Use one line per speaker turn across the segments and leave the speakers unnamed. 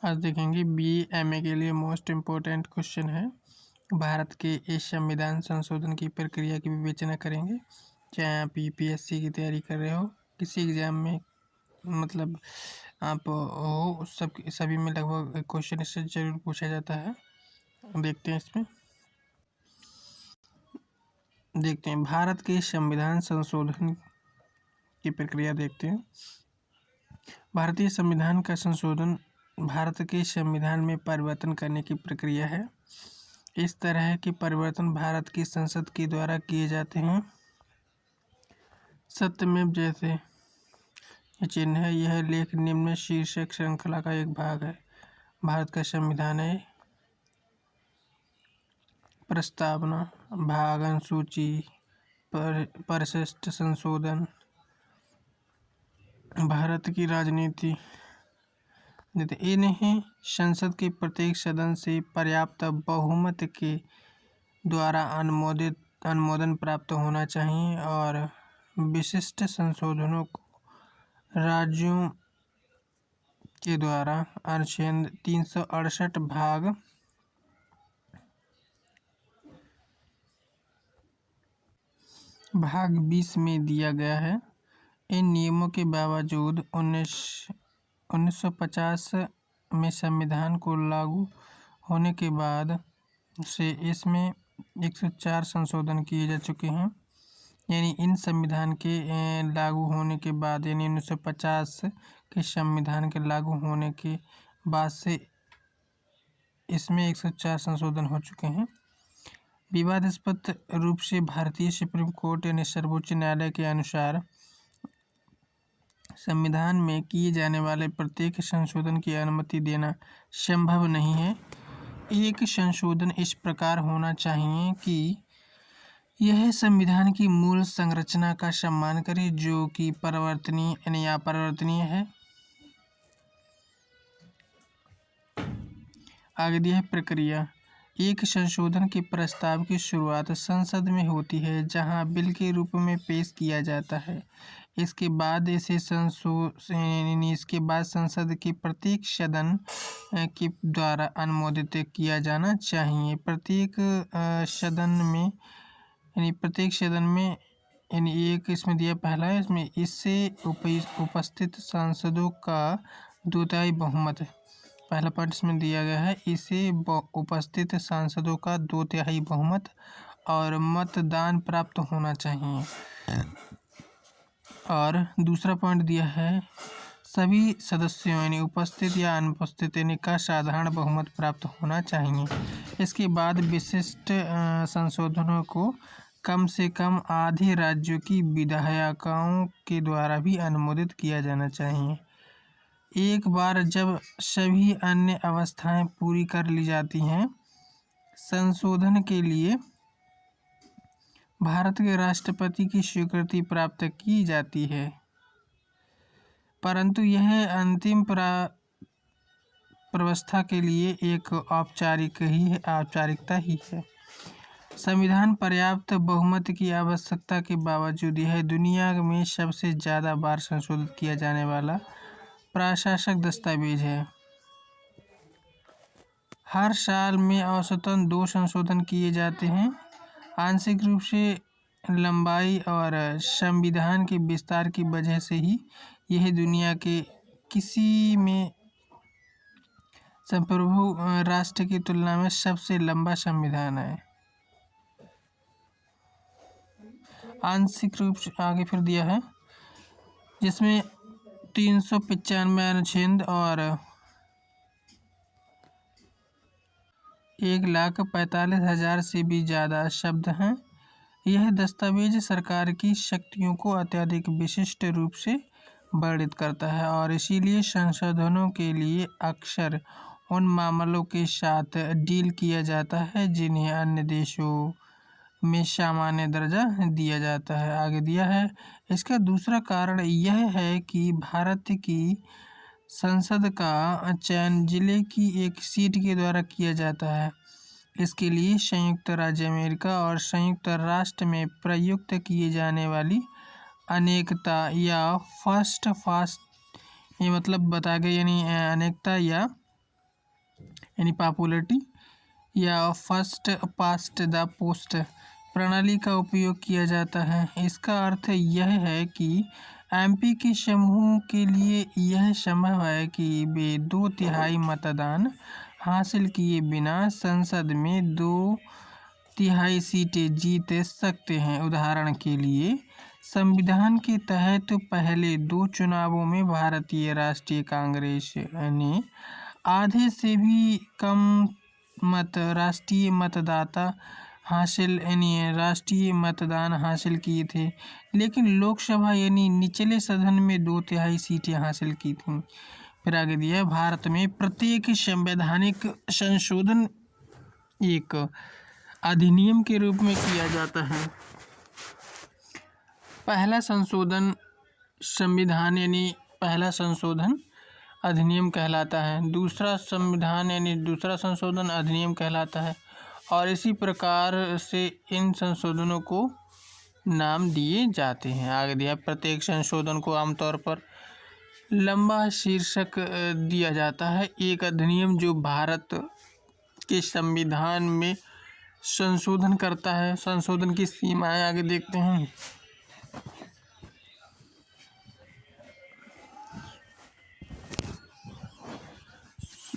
आज देखेंगे BA के लिए मोस्ट इम्पोर्टेंट क्वेश्चन है। भारत के इस संविधान संशोधन की प्रक्रिया की विवेचना करेंगे। चाहे आप UPSC की तैयारी कर रहे हो, किसी एग्ज़ाम में मतलब आप हो, सभी में लगभग क्वेश्चन इससे जरूर पूछा जाता है। देखते हैं भारत के संविधान संशोधन की प्रक्रिया देखते हैं। भारतीय संविधान का संशोधन भारत के संविधान में परिवर्तन करने की प्रक्रिया है। इस तरह के परिवर्तन भारत की संसद के द्वारा किए जाते हैं। सत्यमेव जयते ये चिन्ह है। यह लेख निम्न शीर्षक श्रृंखला का एक भाग है। भारत का संविधान है। प्रस्तावना, भाग, अनुसूची, परिशिष्ट संशोधन, भारत की राजनीति। इन्हें संसद के प्रत्येक सदन से पर्याप्त बहुमत के द्वारा अनुमोदन प्राप्त होना चाहिए और विशिष्ट संशोधनों को राज्यों के द्वारा अनुच्छेद 368 भाग 20 में दिया गया है। इन नियमों के बावजूद 1950 में संविधान को लागू होने के बाद से इसमें 104 संशोधन किए जा चुके हैं। यानी इन संविधान के लागू होने के बाद, यानी 1950 के संविधान के लागू होने के बाद से इसमें 104 संशोधन हो चुके हैं। विवादास्पद रूप से भारतीय सुप्रीम कोर्ट यानी सर्वोच्च न्यायालय के अनुसार संविधान में किए जाने वाले प्रत्येक संशोधन की अनुमति देना संभव नहीं है। एक संशोधन इस प्रकार होना चाहिए कि यह संविधान की मूल संरचना का सम्मान करे, जो कि परिवर्तनीय यानी अपरिवर्तनीय है। आगे दिया है प्रक्रिया। एक संशोधन के प्रस्ताव की शुरुआत संसद में होती है, जहां बिल के रूप में पेश किया जाता है। इसके बाद संसद के प्रत्येक सदन के द्वारा अनुमोदित किया जाना चाहिए। प्रत्येक सदन में यानी एक इसमें दिया पहला है, इसमें इससे उपस्थित सांसदों का 2/3 बहुमत। पहला पॉइंट इसमें दिया गया है, इसे उपस्थित सांसदों का 2/3 बहुमत और मतदान प्राप्त होना चाहिए। और दूसरा पॉइंट दिया है, सभी सदस्यों यानी उपस्थित या अनुपस्थित यानी का साधारण बहुमत प्राप्त होना चाहिए। इसके बाद विशिष्ट संशोधनों को कम से कम आधे राज्यों की विधायिकाओं के द्वारा भी अनुमोदित किया जाना चाहिए। एक बार जब सभी अन्य अवस्थाएं पूरी कर ली जाती हैं, संशोधन के लिए भारत के राष्ट्रपति की स्वीकृति प्राप्त की जाती है, परंतु यह अंतिम व्यवस्था के लिए एक औपचारिकता ही है। संविधान पर्याप्त बहुमत की आवश्यकता के बावजूद यह दुनिया में सबसे ज़्यादा बार संशोधित किया जाने वाला प्रशासक दस्तावेज है। हर साल में औसतन 2 संशोधन किए जाते हैं। आंशिक रूप से लंबाई और संविधान के विस्तार की वजह से ही यह दुनिया के किसी में संप्रभु राष्ट्र की तुलना में सबसे लंबा संविधान है। आंशिक रूप से आगे फिर दिया है, जिसमें 395 अनुच्छेद और 1,45,000 से भी ज़्यादा शब्द हैं। यह दस्तावेज सरकार की शक्तियों को अत्यधिक विशिष्ट रूप से वर्णित करता है और इसीलिए संशोधनों के लिए अक्सर उन मामलों के साथ डील किया जाता है जिन्हें अन्य देशों में सामान्य दर्जा दिया जाता है। आगे दिया है, इसका दूसरा कारण यह है कि भारत की संसद का चयन जिले की एक सीट के द्वारा किया जाता है। इसके लिए संयुक्त राज्य अमेरिका और संयुक्त राष्ट्र में प्रयुक्त किए जाने वाली अनेकता या फर्स्ट फास्ट ये मतलब बता गए, यानी अनेकता या यानी पॉपुलरिटी या फर्स्ट पास्ट द पोस्ट प्रणाली का उपयोग किया जाता है। इसका अर्थ यह है कि एमपी के समूह के लिए यह संभव है कि वे 2/3 मतदान हासिल किए बिना संसद में 2/3 सीटें जीत सकते हैं। उदाहरण के लिए, संविधान के तहत पहले 2 चुनावों में भारतीय राष्ट्रीय कांग्रेस ने आधे से भी कम राष्ट्रीय मतदान हासिल किए थे, लेकिन लोकसभा यानी निचले सदन में 2/3 सीटें हासिल की थीं। फिर आगे दिया है, भारत में प्रत्येक संवैधानिक संशोधन एक अधिनियम के रूप में किया जाता है। पहला संशोधन संविधान यानी पहला संशोधन अधिनियम कहलाता है। दूसरा संशोधन अधिनियम कहलाता है और इसी प्रकार से इन संशोधनों को नाम दिए जाते हैं। आगे दिया, प्रत्येक संशोधन को आमतौर पर लंबा शीर्षक दिया जाता है। एक अधिनियम जो भारत के संविधान में संशोधन करता है। संशोधन की सीमाएं आगे देखते हैं।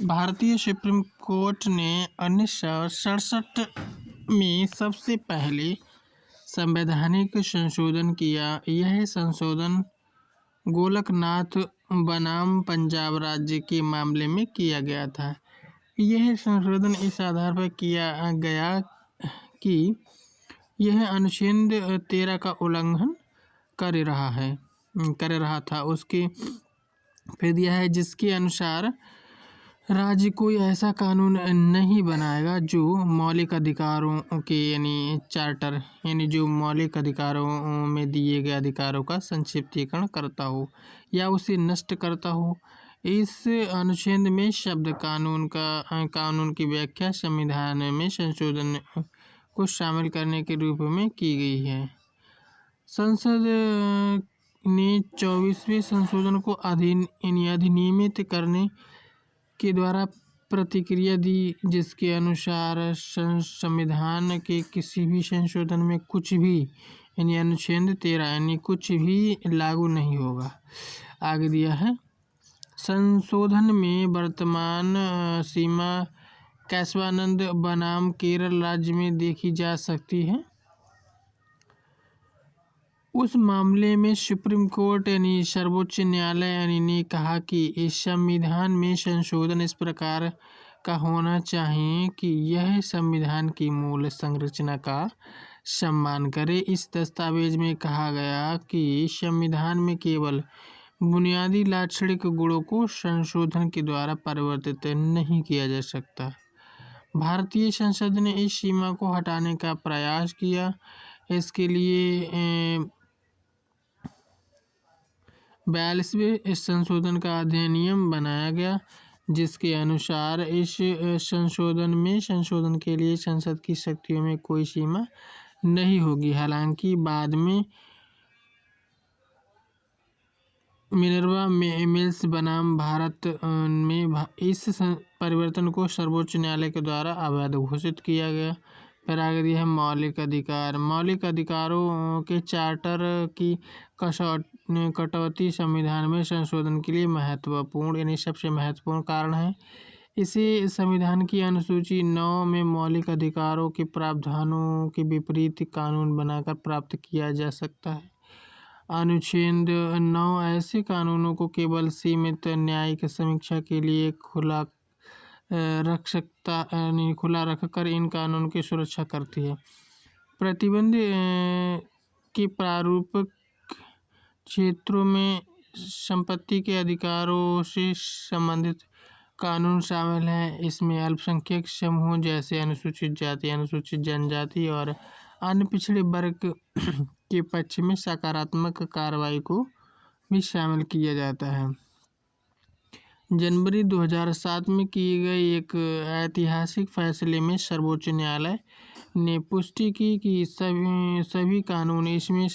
भारतीय सुप्रीम कोर्ट ने 1967 में सबसे पहले संवैधानिक संशोधन किया। यह संशोधन गोलकनाथ बनाम पंजाब राज्य के मामले में किया गया था। यह संशोधन इस आधार पर किया गया कि यह अनुच्छेद 13 का उल्लंघन कर रहा था। उसके फिर दिया है, जिसके अनुसार राज्य कोई ऐसा कानून नहीं बनाएगा जो मौलिक अधिकारों के यानी चार्टर यानी जो मौलिक अधिकारों में दिए गए अधिकारों का संक्षिप्तीकरण करता हो या उसे नष्ट करता हो। इस अनुच्छेद में शब्द कानून की व्याख्या संविधान में संशोधन को शामिल करने के रूप में की गई है। संसद ने 24वें संशोधन को अधिनियमित करने के द्वारा प्रतिक्रिया दी, जिसके अनुसार संविधान के किसी भी संशोधन में कुछ भी यानी अनुच्छेद 13 यानी कुछ भी लागू नहीं होगा। आगे दिया है, संशोधन में वर्तमान सीमा केशवानंद बनाम केरल राज्य में देखी जा सकती है। उस मामले में सुप्रीम कोर्ट यानी सर्वोच्च न्यायालय ने कहा कि इस संविधान में संशोधन इस प्रकार का होना चाहिए कि यह संविधान की मूल संरचना का सम्मान करे। इस दस्तावेज में कहा गया कि संविधान में केवल बुनियादी लाक्षणिक गुणों को संशोधन के द्वारा परिवर्तित नहीं किया जा सकता। भारतीय संसद ने इस सीमा को हटाने का प्रयास किया। इसके लिए 42वें संशोधन का अधिनियम बनाया गया, जिसके अनुसार इस संशोधन के लिए संसद की शक्तियों में कोई सीमा नहीं होगी। हालांकि बाद में मिनर्वा मिल्स बनाम भारत में इस परिवर्तन को सर्वोच्च न्यायालय के द्वारा अवैध घोषित किया गया। फिर आगे दिया है, मौलिक अधिकार। मौलिक अधिकारों के चार्टर की कटौती संविधान में संशोधन के लिए महत्वपूर्ण यानी सबसे महत्वपूर्ण कारण है। इसे संविधान की अनुसूची 9 में मौलिक अधिकारों के प्रावधानों के विपरीत कानून बनाकर प्राप्त किया जा सकता है। अनुच्छेद 9 ऐसे कानूनों को केवल सीमित न्यायिक समीक्षा के लिए खुला रखकर इन कानूनों की सुरक्षा करती है। प्रतिबंध के प्रारूपिक क्षेत्रों में संपत्ति के अधिकारों से संबंधित कानून शामिल हैं। इसमें अल्पसंख्यक समूहों जैसे अनुसूचित जाति, अनुसूचित जनजाति और अन्य पिछड़े वर्ग के पक्ष में सकारात्मक कार्रवाई को भी शामिल किया जाता है। जनवरी 2007 में किए गए एक ऐतिहासिक फैसले में सर्वोच्च न्यायालय ने पुष्टि की कि सभी कानून इसमें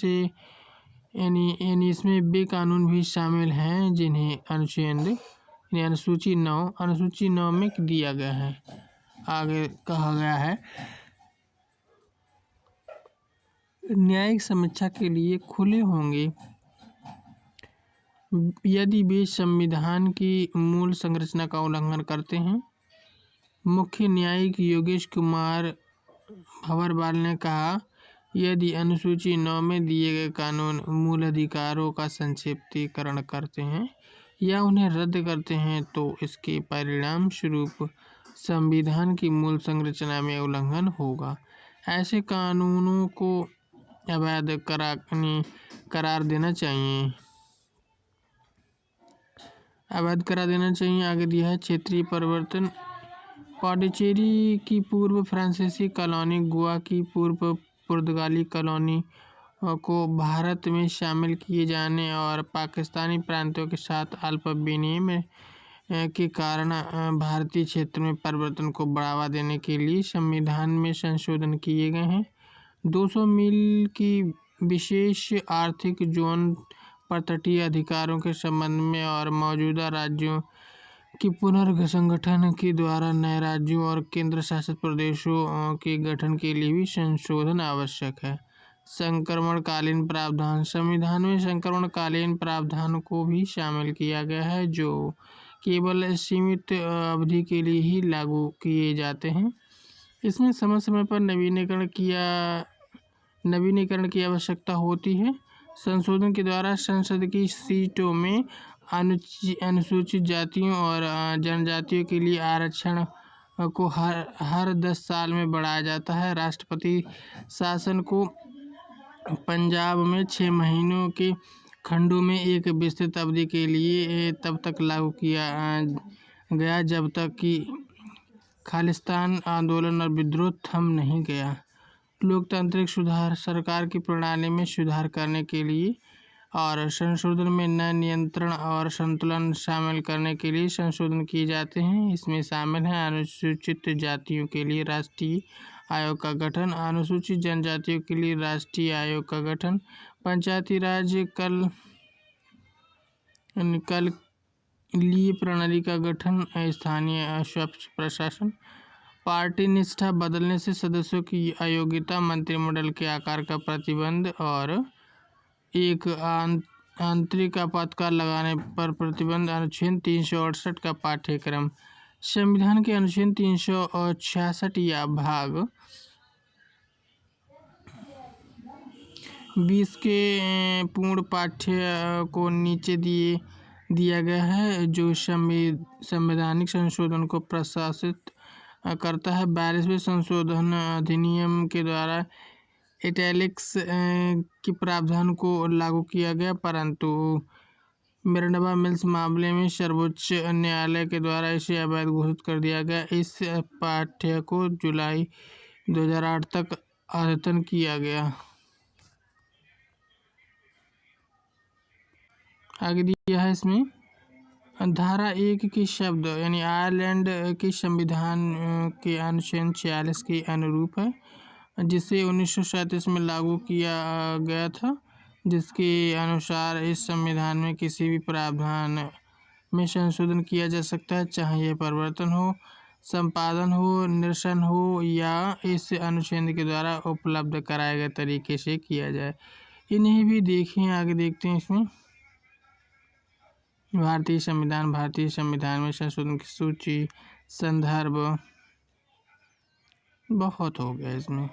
वे कानून भी शामिल हैं जिन्हें अनुच्छेद यानी अनुसूची 9 में दिया गया है। आगे कहा गया है न्यायिक समीक्षा के लिए खुले होंगे यदि वे संविधान की मूल संरचना का उल्लंघन करते हैं। मुख्य न्यायिक योगेश कुमार भंवरवाल ने कहा, यदि अनुसूची 9 में दिए गए कानून मूल अधिकारों का संक्षिप्तीकरण करते हैं या उन्हें रद्द करते हैं तो इसके परिणाम स्वरूप संविधान की मूल संरचना में उल्लंघन होगा। ऐसे कानूनों को अवैध करार देना चाहिए। आगे दिया है क्षेत्रीय परिवर्तन। पांडिचेरी की पूर्व फ्रांसीसी कॉलोनी, गोवा की पूर्व पुर्तगाली कॉलोनी को भारत में शामिल किए जाने और पाकिस्तानी प्रांतों के साथ अल्प विनिमय के कारण भारतीय क्षेत्र में परिवर्तन को बढ़ावा देने के लिए संविधान में संशोधन किए गए हैं। 200 मील की विशेष आर्थिक जोन पर तटीय अधिकारों के संबंध में और मौजूदा राज्यों की पुनर्संगठन के द्वारा नए राज्यों और केंद्र शासित प्रदेशों के गठन के लिए भी संशोधन आवश्यक है। संक्रमणकालीन प्रावधान। संविधान में संक्रमणकालीन प्रावधान को भी शामिल किया गया है जो केवल सीमित अवधि के लिए ही लागू किए जाते हैं। इसमें समय समय पर नवीनीकरण की आवश्यकता होती है। संशोधन के द्वारा संसद की सीटों में अनुसूचित जातियों और जनजातियों के लिए आरक्षण को हर 10 साल में बढ़ाया जाता है। राष्ट्रपति शासन को पंजाब में 6 महीनों के खंडों में एक विस्तृत अवधि के लिए तब तक लागू किया गया जब तक कि खालिस्तान आंदोलन और विद्रोह थम नहीं गया। लोकतांत्रिक सुधार। सरकार की प्रणाली में सुधार करने के लिए और संशोधन में नए नियंत्रण और संतुलन शामिल करने के लिए संशोधन किए जाते हैं। इसमें शामिल है अनुसूचित जातियों के लिए राष्ट्रीय आयोग का गठन, अनुसूचित जनजातियों के लिए राष्ट्रीय आयोग का गठन, पंचायती राज लिए प्रणाली का गठन, स्थानीय स्वच्छ प्रशासन। पार्टी निष्ठा बदलने से सदस्यों की अयोग्यता, मंत्रिमंडल के आकार का प्रतिबंध और एक आंतरिक आपातकाल लगाने पर प्रतिबंध। अनुच्छेद 368 का पाठ्यक्रम। संविधान के अनुच्छेद 366 या भाग 20 के पूर्ण पाठ्य को नीचे दिया गया है जो संवैधानिक संशोधन को प्रशासित करता है। 42वें संशोधन अधिनियम के द्वारा इटैलिक्स के प्रावधान को लागू किया गया, परंतु मिरांडा मिल्स मामले में सर्वोच्च न्यायालय के द्वारा इसे अवैध घोषित कर दिया गया। इस पाठ्य को जुलाई 2008 तक अद्यतन किया गया। आगे दिया है इसमें धारा 1 के शब्द यानी आयरलैंड के संविधान के अनुच्छेद 46 के अनुरूप है, जिसे 1937 में लागू किया गया था, जिसके अनुसार इस संविधान में किसी भी प्रावधान में संशोधन किया जा सकता है, चाहे यह परिवर्तन हो, संपादन हो, निरसन हो या इस अनुच्छेद के द्वारा उपलब्ध कराए गए तरीके से किया जाए। इन्हें भी देखें। आगे देखते हैं इसमें भारतीय संविधान में संशोधन की सूची, संदर्भ बहुत हो गया। इसमें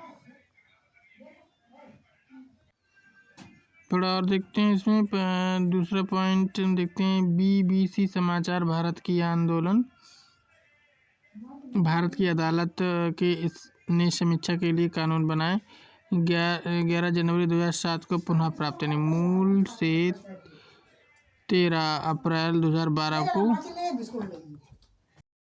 थोड़ा और देखते हैं। इसमें दूसरा पॉइंट देखते हैं BBC समाचार। भारत की आंदोलन। भारत की अदालत ने समीक्षा के लिए कानून बनाए। 11 जनवरी 2007 को पुनः प्राप्त यानी मूल से 13 अप्रैल 2012 को